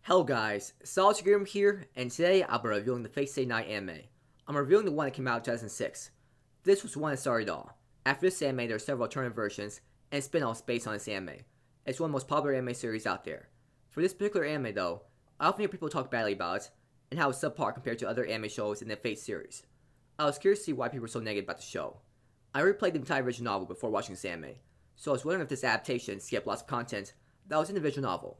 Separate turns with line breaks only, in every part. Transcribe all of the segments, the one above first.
Hello guys, Solitaire Gamer here, and today I'll be reviewing the Fate Stay Night anime. I'm reviewing the one that came out in 2006. This was the one that started it all. After this anime, there are several alternative versions and spin-offs based on this anime. It's one of the most popular anime series out there. For this particular anime though, I often hear people talk badly about it, and how it's subpar compared to other anime shows in the Fate series. I was curious to see why people were so negative about the show. I replayed the entire visual novel before watching this anime, so I was wondering if this adaptation skipped lots of content that was in the visual novel.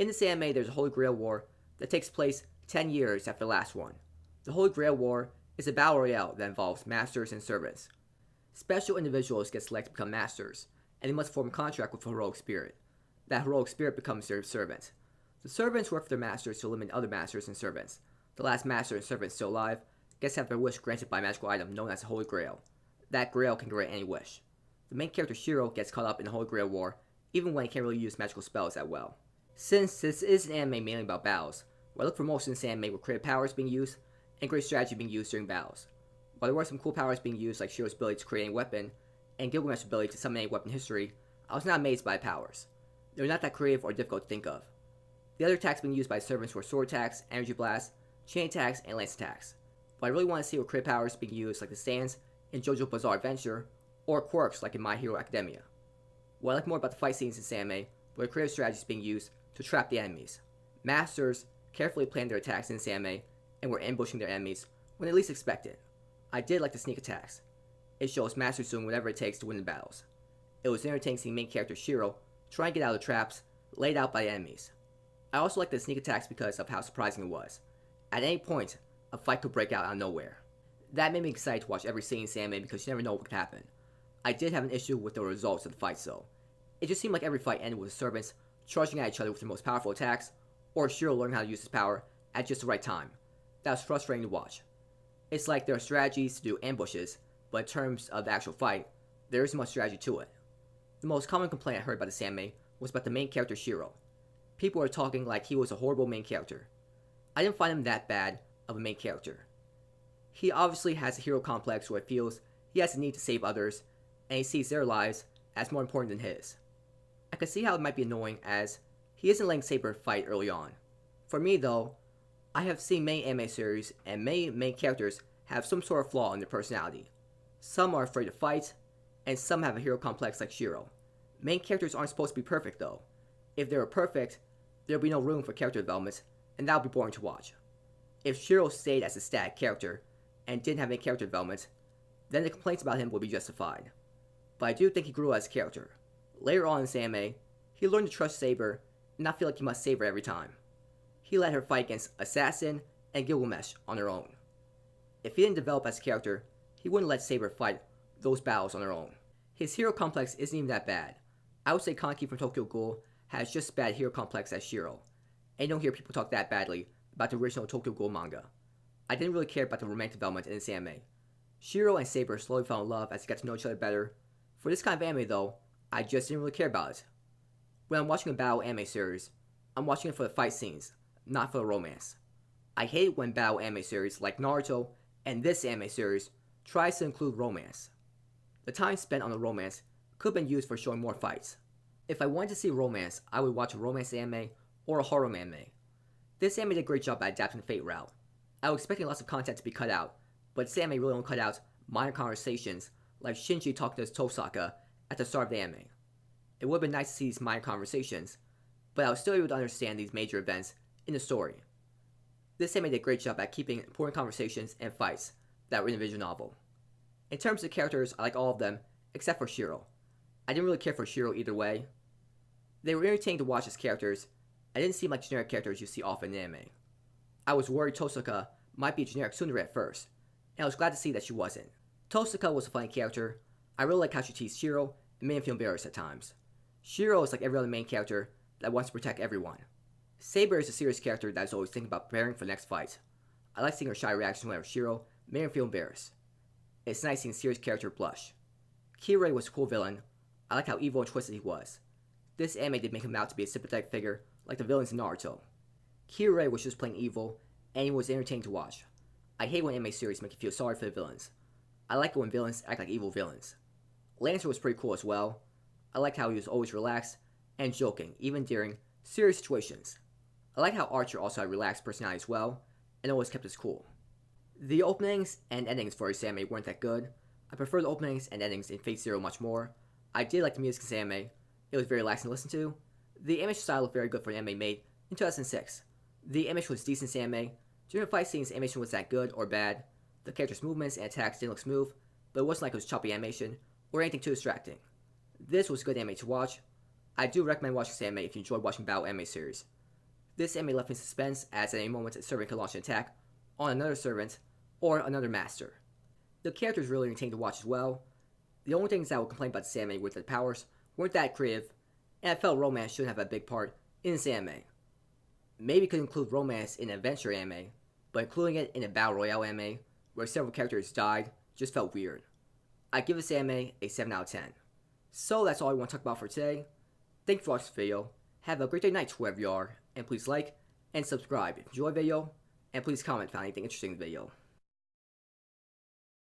In this anime, there's a Holy Grail War that takes place 10 years after the last one. The Holy Grail War is a battle royale that involves masters and servants. Special individuals get selected to become masters, and they must form a contract with a heroic spirit. That heroic spirit becomes their servant. The servants work for their masters to eliminate other masters and servants. The last master and servant still alive gets to have their wish granted by a magical item known as the Holy Grail. That grail can grant any wish. The main character Shiro gets caught up in the Holy Grail War, even when he can't really use magical spells that well. Since this is an anime mainly about battles, what I look for most in this anime were creative powers being used and great strategy being used during battles. While there were some cool powers being used like Shiro's ability to create a weapon and Gilgamesh's ability to summon any weapon in history, I was not amazed by the powers. They were not that creative or difficult to think of. The other attacks being used by servants were sword attacks, energy blasts, chain attacks, and lance attacks. But I really want to see what creative powers being used like the stands in JoJo Bizarre Adventure, or quirks like in My Hero Academia. What I like more about the fight scenes in this anime were the creative strategies being used to trap the enemies. Masters carefully planned their attacks in this anime and were ambushing their enemies when they least expected. I did like the sneak attacks. It shows masters doing whatever it takes to win the battles. It was entertaining seeing main character Shiro try and get out of the traps laid out by the enemies. I also liked the sneak attacks because of how surprising it was. At any point, a fight could break out of nowhere. That made me excited to watch every scene in this anime because you never know what could happen. I did have an issue with the results of the fights though. It just seemed like every fight ended with the servants charging at each other with their most powerful attacks, or Shiro learning how to use his power at just the right time. That was frustrating to watch. It's like there are strategies to do ambushes, but in terms of the actual fight, there isn't much strategy to it. The most common complaint I heard about this anime was about the main character Shiro. People were talking like he was a horrible main character. I didn't find him that bad of a main character. He obviously has a hero complex where he feels he has the need to save others, and he sees their lives as more important than his. I can see how it might be annoying as he isn't letting Saber fight early on. For me though, I have seen many anime series and many main characters have some sort of flaw in their personality. Some are afraid to fight, and some have a hero complex like Shiro. Main characters aren't supposed to be perfect though. If they were perfect, there would be no room for character development, and that would be boring to watch. If Shiro stayed as a static character and didn't have any character development, then the complaints about him would be justified. But I do think he grew as a character. Later on in this anime, he learned to trust Saber and not feel like he must save her every time. He let her fight against Assassin and Gilgamesh on her own. If he didn't develop as a character, he wouldn't let Saber fight those battles on her own. His hero complex isn't even that bad. I would say Kanki from Tokyo Ghoul has just as bad hero complex as Shiro, and you don't hear people talk that badly about the original Tokyo Ghoul manga. I didn't really care about the romantic development in this anime. Shiro and Saber slowly fell in love as they got to know each other better. For this kind of anime though, I just didn't really care about it. When I'm watching a battle anime series, I'm watching it for the fight scenes, not for the romance. I hate when battle anime series like Naruto and this anime series tries to include romance. The time spent on the romance could have been used for showing more fights. If I wanted to see romance, I would watch a romance anime or a horror anime. This anime did a great job at adapting the Fate route. I was expecting lots of content to be cut out, but this anime really only cut out minor conversations like Shinji talking to Tosaka at the start of the anime. It would have been nice to see these minor conversations, but I was still able to understand these major events in the story. This anime did a great job at keeping important conversations and fights that were in the visual novel. In terms of characters, I like all of them, except for Shiro. I didn't really care for Shiro either way. They were entertaining to watch as characters, and didn't seem like generic characters you see often in anime. I was worried Tosaka might be a generic tsundere at first, and I was glad to see that she wasn't. Tosaka was a funny character. I really like how she teased Shiro and made him feel embarrassed at times. Shiro is like every other main character that wants to protect everyone. Saber is a serious character that is always thinking about preparing for the next fight. I like seeing her shy reaction whenever Shiro made him feel embarrassed. It's nice seeing a serious character blush. Kirei was a cool villain. I like how evil and twisted he was. This anime did make him out to be a sympathetic figure like the villains in Naruto. Kirei was just plain evil, and he was entertaining to watch. I hate when anime series make you feel sorry for the villains. I like it when villains act like evil villains. Lancer was pretty cool as well. I liked how he was always relaxed and joking, even during serious situations. I like how Archer also had a relaxed personality as well, and always kept his cool. The openings and endings for this anime weren't that good. I prefer the openings and endings in Fate Zero much more. I did like the music in this anime. It was very relaxing to listen to. The image style looked very good for an anime made in 2006. The image was decent in anime. During the fight scenes, the animation wasn't that good or bad. The characters' movements and attacks didn't look smooth, but it wasn't like it was choppy animation or anything too distracting. This was a good anime to watch. I do recommend watching this anime if you enjoy watching battle anime series. This anime left me in suspense as at any moment a servant could launch an attack on another servant or another master. The characters really entertaining to watch as well. The only things that I would complain about this anime were that the powers weren't that creative, and I felt romance shouldn't have a big part in this anime. Maybe could include romance in an adventure anime, but including it in a battle royale anime where several characters died just felt weird. I give this anime a 7 out of 10. So that's all I want to talk about for today. Thank you for watching this video. Have a great day night wherever you are, and please like and subscribe if you enjoyed the video, and please comment if you found anything interesting in the video.